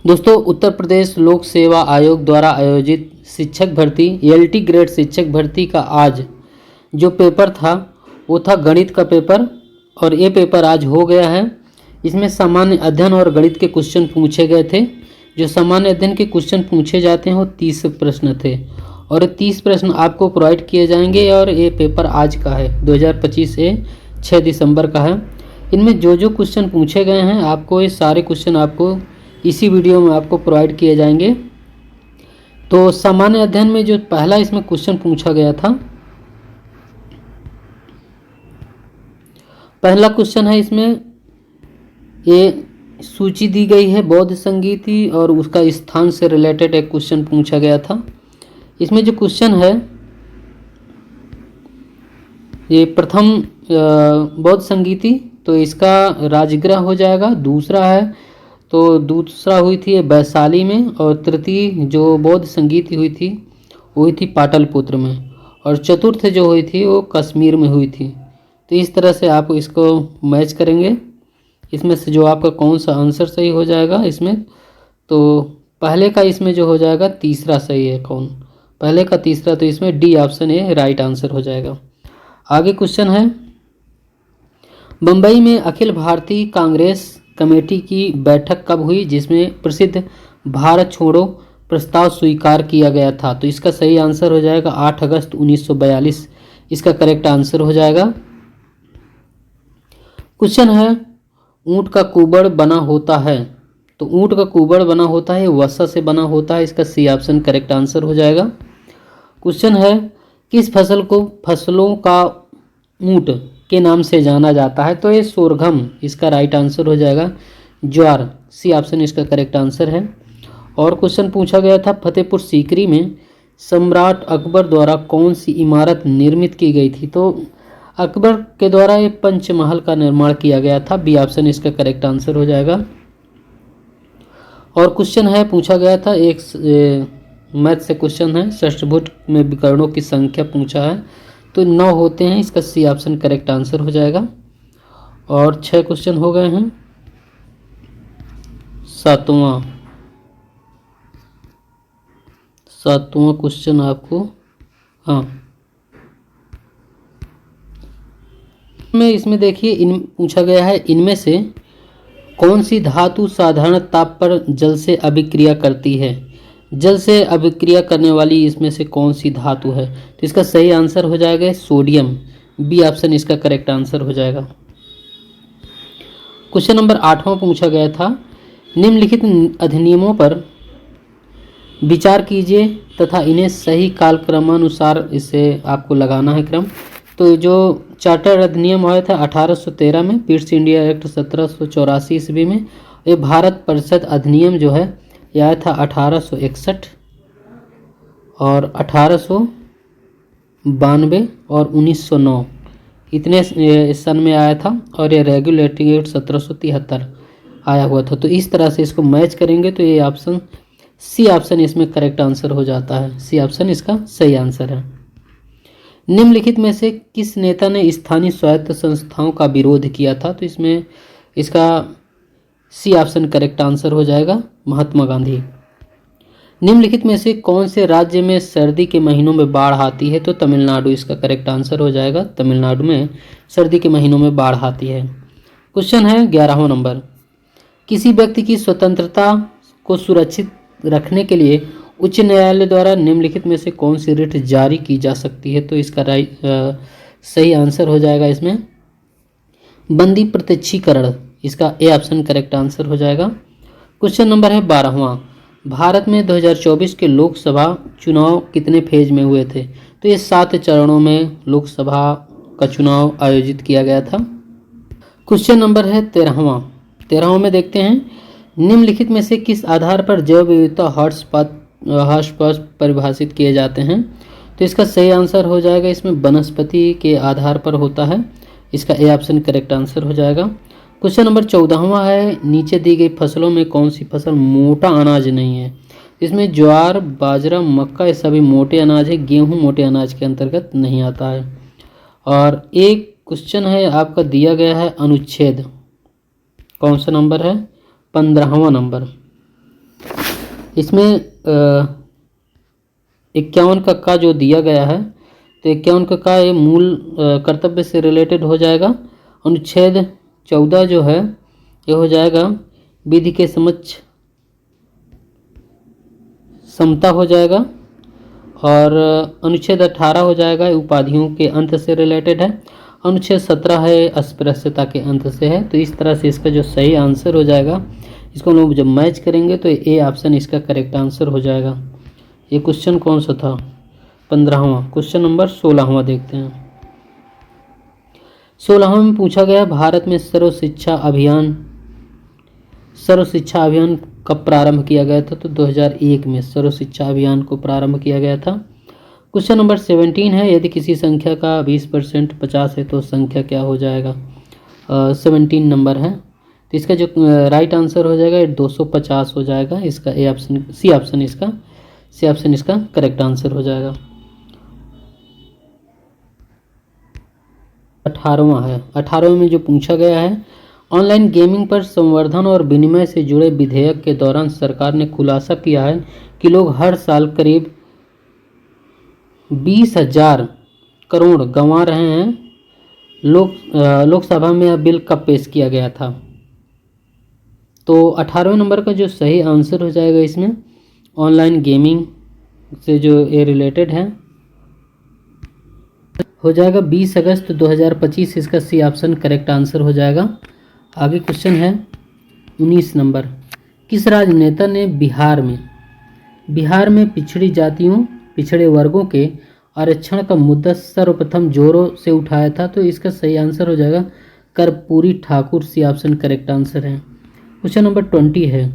दोस्तों, उत्तर प्रदेश लोक सेवा आयोग द्वारा आयोजित शिक्षक भर्ती एलटी ग्रेड शिक्षक भर्ती का आज जो पेपर था वो था गणित का पेपर, और ये पेपर आज हो गया है। इसमें सामान्य अध्ययन और गणित के क्वेश्चन पूछे गए थे। जो सामान्य अध्ययन के क्वेश्चन पूछे जाते हैं वो 30 प्रश्न थे, और 30 प्रश्न आपको प्रोवाइड किए जाएंगे। और ये पेपर आज का है, 2025 से 6 दिसंबर का है। इनमें जो जो क्वेश्चन पूछे गए हैं आपको ये सारे क्वेश्चन आपको इसी वीडियो में आपको प्रोवाइड किए जाएंगे। तो सामान्य अध्ययन में जो पहला इसमें क्वेश्चन पूछा गया था, पहला क्वेश्चन है इसमें, ये सूची दी गई है बौद्ध संगीति और उसका स्थान से रिलेटेड एक क्वेश्चन पूछा गया था। इसमें जो क्वेश्चन है ये प्रथम बौद्ध संगीति, तो इसका राजगृह हो जाएगा। दूसरा है तो दूसरा हुई थी वैशाली में, और तृतीय जो बौद्ध संगीत हुई थी पाटलिपुत्र में, और चतुर्थ जो हुई थी वो कश्मीर में हुई थी। तो इस तरह से आप इसको मैच करेंगे। इसमें से जो आपका कौन सा आंसर सही हो जाएगा इसमें, तो पहले का इसमें जो हो जाएगा तीसरा सही है। कौन पहले का तीसरा, तो इसमें D option A right answer हो जाएगा। आगे क्वेश्चन है, बम्बई में अखिल भारतीय कांग्रेस कमेटी की बैठक कब हुई जिसमें प्रसिद्ध भारत छोड़ो प्रस्ताव स्वीकार किया गया था। तो इसका सही आंसर हो जाएगा 8 अगस्त 1942, इसका करेक्ट आंसर हो जाएगा। क्वेश्चन है, ऊंट का कुबड़ बना होता है, तो ऊंट का कुबड़ बना होता है वसा से बना होता है, इसका सी ऑप्शन करेक्ट आंसर हो जाएगा। क्वेश्चन है, किस फसल को फसलों का ऊंट के नाम से जाना जाता है, तो ये सोरघम, इसका राइट आंसर हो जाएगा। ज्वार, सी ऑप्शन इसका करेक्ट आंसर है। और क्वेश्चन पूछा गया था, फतेहपुर सीकरी में सम्राट अकबर द्वारा कौन सी इमारत निर्मित की गई थी, तो अकबर के द्वारा ये पंचमहल का निर्माण किया गया था। बी ऑप्शन इसका करेक्ट आंसर हो जाएगा। और क्वेश्चन है पूछा गया था, एक मैथ से क्वेश्चन है, षष्ठभुज में विकर्णों की संख्या पूछा है, तो 9 होते हैं, इसका सी ऑप्शन करेक्ट आंसर हो जाएगा। और 6 क्वेश्चन हो गए हैं। सातवां क्वेश्चन आपको, इसमें देखिए पूछा गया है, इनमें से कौन सी धातु साधारण ताप पर जल से अभिक्रिया करती है। जल से अभिक्रिया करने वाली इसमें से कौन सी धातु है, तो इसका सही आंसर हो जाएगा सोडियम। बी ऑप्शन इसका करेक्ट आंसर हो जाएगा। क्वेश्चन नंबर 8वां पूछा गया था, निम्नलिखित अधिनियमों पर विचार कीजिए तथा इन्हें सही कालक्रमानुसार इसे आपको लगाना है क्रम। तो जो चार्टर अधिनियम आया था 1813 में, पिट्स इंडिया एक्ट 1784 ईस्वी में, ये भारत परिषद अधिनियम जो है यह आया था 1861 और 1892 और 1909, इतने सन में आया था। और ये रेगुलेटरी एक्ट 1773 आया हुआ था। तो इस तरह से इसको मैच करेंगे तो ये ऑप्शन सी ऑप्शन इसमें करेक्ट आंसर हो जाता है। सी ऑप्शन इसका सही आंसर है। निम्नलिखित में से किस नेता ने स्थानीय स्वायत्त संस्थाओं का विरोध किया था, तो इसमें इसका सी ऑप्शन करेक्ट आंसर हो जाएगा, महात्मा गांधी। निम्नलिखित में से कौन से राज्य में सर्दी के महीनों में बाढ़ आती है, तो तमिलनाडु, इसका करेक्ट आंसर हो जाएगा। तमिलनाडु में सर्दी के महीनों में बाढ़ आती है। क्वेश्चन है 11वां नंबर, किसी व्यक्ति की स्वतंत्रता को सुरक्षित रखने के लिए उच्च न्यायालय द्वारा निम्नलिखित में से कौन सी रिट जारी की जा सकती है, तो इसका सही आंसर हो जाएगा इसमें बंदी प्रत्यक्षीकरण, इसका ए ऑप्शन करेक्ट आंसर हो जाएगा। क्वेश्चन नंबर है 12वां, भारत में 2024 के लोकसभा चुनाव कितने फेज में हुए थे, तो ये 7 चरणों में लोकसभा का चुनाव आयोजित किया गया था। क्वेश्चन नंबर है 13वां में देखते हैं, निम्नलिखित में से किस आधार पर जैव विविधता हॉटस्पॉट परिभाषित किए जाते हैं, तो इसका सही आंसर हो जाएगा इसमें वनस्पति के आधार पर होता है, इसका ए ऑप्शन करेक्ट आंसर हो जाएगा। क्वेश्चन नंबर 14वां है, नीचे दी गई फसलों में कौन सी फसल मोटा अनाज नहीं है, इसमें ज्वार, बाजरा, मक्का ये सभी मोटे अनाज है, गेहूं मोटे अनाज के अंतर्गत नहीं आता है। और एक क्वेश्चन है आपका दिया गया है अनुच्छेद, कौन सा नंबर है, 15वां नंबर। इसमें 51 का जो दिया गया है, तो 51 का ये मूल कर्तव्य से रिलेटेड हो जाएगा। अनुच्छेद 14 जो है ये हो जाएगा विधि के समक्ष समता हो जाएगा। और अनुच्छेद 18 हो जाएगा उपाधियों के अंत से रिलेटेड है। अनुच्छेद 17 है अस्पृश्यता के अंत से है। तो इस तरह से इसका जो सही आंसर हो जाएगा, इसको हम लोग जब मैच करेंगे तो ए ऑप्शन इसका करेक्ट आंसर हो जाएगा। ये क्वेश्चन कौन सा था? 15वां। क्वेश्चन नंबर 16वां देखते हैं। 16वां में पूछा गया भारत में सर्व शिक्षा अभियान कब प्रारंभ किया गया था? तो 2001 में सर्व शिक्षा अभियान को प्रारंभ किया गया था। क्वेश्चन नंबर 17 है, यदि किसी संख्या का 20% 50 है तो संख्या क्या हो जाएगा? 17 नंबर है। तो इसका जो राइट आंसर हो जाएगा 250 हो जाएगा। इसका ए ऑप्शन सी ऑप्शन इसका करेक्ट आंसर हो जाएगा। 18वां है। 18वें में जो पूछा गया है, ऑनलाइन गेमिंग पर संवर्धन और विनिमय से जुड़े विधेयक के दौरान सरकार ने खुलासा किया है कि लोग हर साल करीब 20,000 करोड़ गंवा रहे हैं। लोकसभा में यह बिल कब पेश किया गया था? तो 18वें नंबर का जो सही आंसर हो जाएगा इसमें ऑनलाइन गेमिंग से जो ये रिलेटेड है हो जाएगा 20 अगस्त 2025। इसका सी ऑप्शन करेक्ट आंसर हो जाएगा। आगे क्वेश्चन है 19 नंबर। किस राजनेता ने बिहार में पिछड़ी जातियों पिछड़े वर्गों के आरक्षण का मुद्दा सर्वप्रथम जोरों से उठाया था? तो इसका सही आंसर हो जाएगा Karpoori Thakur. C option correct answer है। क्वेश्चन नंबर 20 है,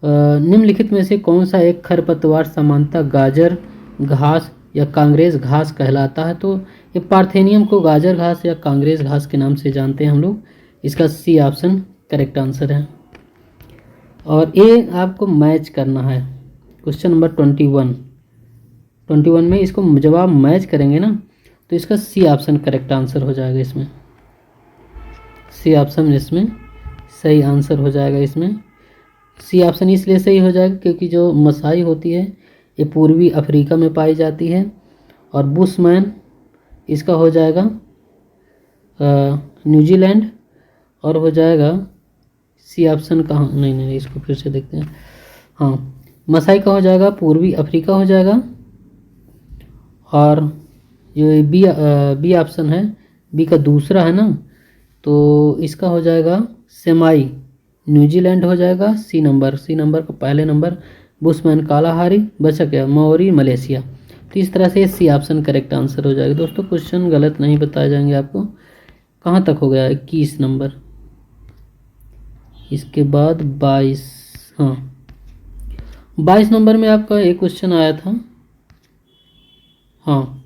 निम्नलिखित में से कौन सा एक खरपतवार सामान्यतः गाजर घास या कांग्रेस घास कहलाता है? तो ये पार्थेनियम को गाजर घास या कांग्रेस घास के नाम से जानते हैं हम लोग। इसका सी ऑप्शन करेक्ट आंसर है। और ये आपको मैच करना है। क्वेश्चन नंबर 21 में इसको जब आप मैच करेंगे ना तो इसका सी ऑप्शन करेक्ट आंसर हो जाएगा। इसमें सी ऑप्शन इसमें सही आंसर हो जाएगा। इसमें सी ऑप्शन इसलिए सही हो जाएगा क्योंकि जो मसाई होती है ये पूर्वी अफ्रीका में पाई जाती है। और बुशमैन इसका हो जाएगा न्यूजीलैंड। और हो जाएगा सी ऑप्शन कहाँ, नहीं इसको फिर से देखते हैं। हाँ, मसाई का हो जाएगा पूर्वी अफ्रीका हो जाएगा। और ये बी ऑप्शन है, बी का दूसरा है ना, तो इसका हो जाएगा सेमाई न्यूजीलैंड हो जाएगा। सी नंबर का पहले नंबर बुशमैन कालाहारी, बचा क्या मौरी मलेशिया। तो इस तरह से सी ऑप्शन करेक्ट आंसर हो जाएगा। दोस्तों क्वेश्चन गलत नहीं बताए जाएंगे आपको। कहाँ तक हो गया? 21 नंबर। इसके बाद 22। हाँ, 22 नंबर में आपका एक क्वेश्चन आया था। हाँ,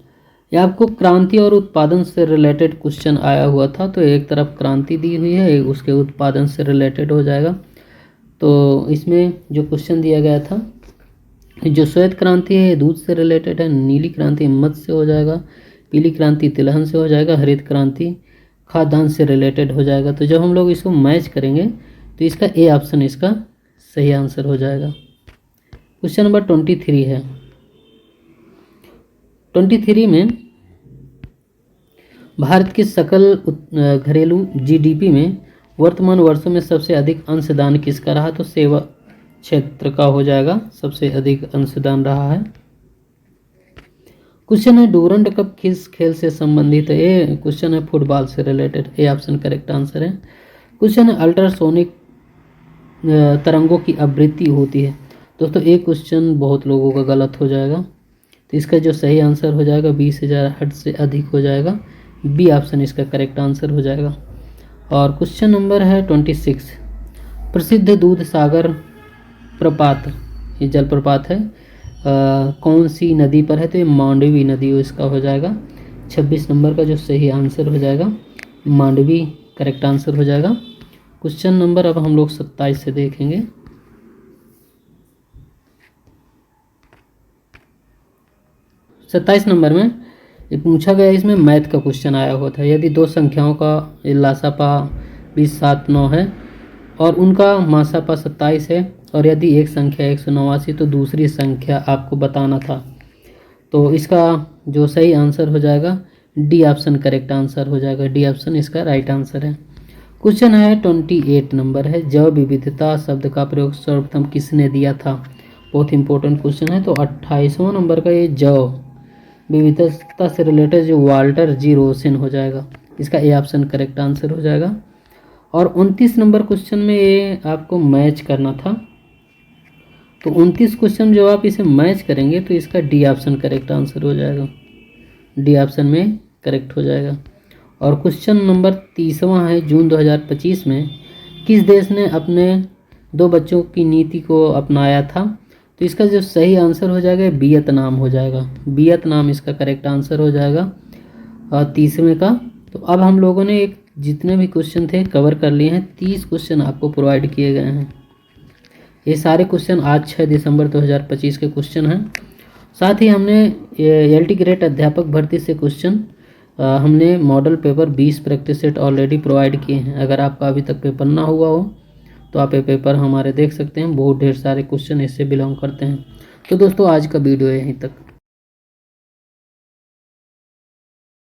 ये आपको क्रांति और उत्पादन से रिलेटेड क्वेश्चन आया हुआ था। तो एक तरफ क्रांति दी हुई है, उसके उत्पादन से रिलेटेड हो जाएगा। तो इसमें जो क्वेश्चन दिया गया था, जो श्वेत क्रांति है दूध से रिलेटेड है, नीली क्रांति मत्स्य से हो जाएगा, पीली क्रांति तिलहन से हो जाएगा, हरित क्रांति खाद्यान्न से रिलेटेड हो जाएगा। तो जब हम लोग इसको मैच करेंगे तो इसका ए ऑप्शन इसका सही आंसर हो जाएगा। क्वेश्चन नंबर 23 है। 23 में भारत के सकल घरेलू जीडीपी में वर्तमान वर्षों में सबसे अधिक अंशदान किसका रहा? तो सेवा क्षेत्र का हो जाएगा, सबसे अधिक अंशदान रहा है। क्वेश्चन है डूरंड कप किस खेल से संबंधित है? ये क्वेश्चन है फुटबॉल से related. A option correct answer है। क्वेश्चन है अल्ट्रासोनिक तरंगों की आवृत्ति होती है। दोस्तों एक क्वेश्चन बहुत लोगों का गलत हो जाएगा, तो इसका जो सही आंसर हो जाएगा 20,000 हर्ट्ज से अधिक हो जाएगा। बी ऑप्शन इसका करेक्ट आंसर हो जाएगा। और क्वेश्चन नंबर है 26, प्रसिद्ध दूध सागर प्रपात, ये जलप्रपात है कौन सी नदी पर है? तो ये मांडवी नदी इसका हो जाएगा। 26 नंबर का जो सही आंसर हो जाएगा मांडवी करेक्ट आंसर हो जाएगा। क्वेश्चन नंबर अब हम लोग 27 से देखेंगे। सत्ताईस नंबर में ये पूछा गया, इसमें मैथ का क्वेश्चन आया हुआ था। यदि दो संख्याओं का लासापा 20, 7, 9 है और उनका मासापा 27 है। और यदि एक संख्या 189 तो दूसरी संख्या आपको बताना था। तो इसका जो सही आंसर हो जाएगा डी ऑप्शन करेक्ट आंसर हो जाएगा। डी ऑप्शन इसका राइट आंसर है। क्वेश्चन है 28 नंबर है, जैव विविधता शब्द का प्रयोग सर्वप्रथम किसने दिया था। बहुत इंपॉर्टेंट क्वेश्चन है। तो 28वां नंबर का ये जैव विविधता से रिलेटेड जो वाल्टर जी रोसेन हो जाएगा। इसका ए ऑप्शन करेक्ट आंसर हो जाएगा। और 29 नंबर क्वेश्चन में ये आपको मैच करना था। तो 29 क्वेश्चन जो आप इसे मैच करेंगे तो इसका डी ऑप्शन करेक्ट आंसर हो जाएगा। डी ऑप्शन में करेक्ट हो जाएगा। और क्वेश्चन नंबर 30वां है, जून 2025 में किस देश ने अपने 2 बच्चों की नीति को अपनाया था। तो इसका जो सही आंसर हो जाएगा वियतनाम हो जाएगा। वियतनाम इसका करेक्ट आंसर हो जाएगा 30वें का। तो अब हम लोगों ने एक जितने भी क्वेश्चन थे कवर कर लिए हैं। 30 क्वेश्चन आपको प्रोवाइड किए गए हैं। ये सारे क्वेश्चन आज 6 दिसंबर 2025 के क्वेश्चन हैं। साथ ही हमने LT ग्रेड अध्यापक भर्ती से क्वेश्चन हमने model paper 20 practice set already provide किए हैं। अगर आपका अभी तक पेपर ना हुआ हो तो आप ये पेपर हमारे देख सकते हैं। बहुत ढेर सारे क्वेश्चन इससे बिलोंग करते हैं। तो दोस्तों आज का वीडियो यहीं तक।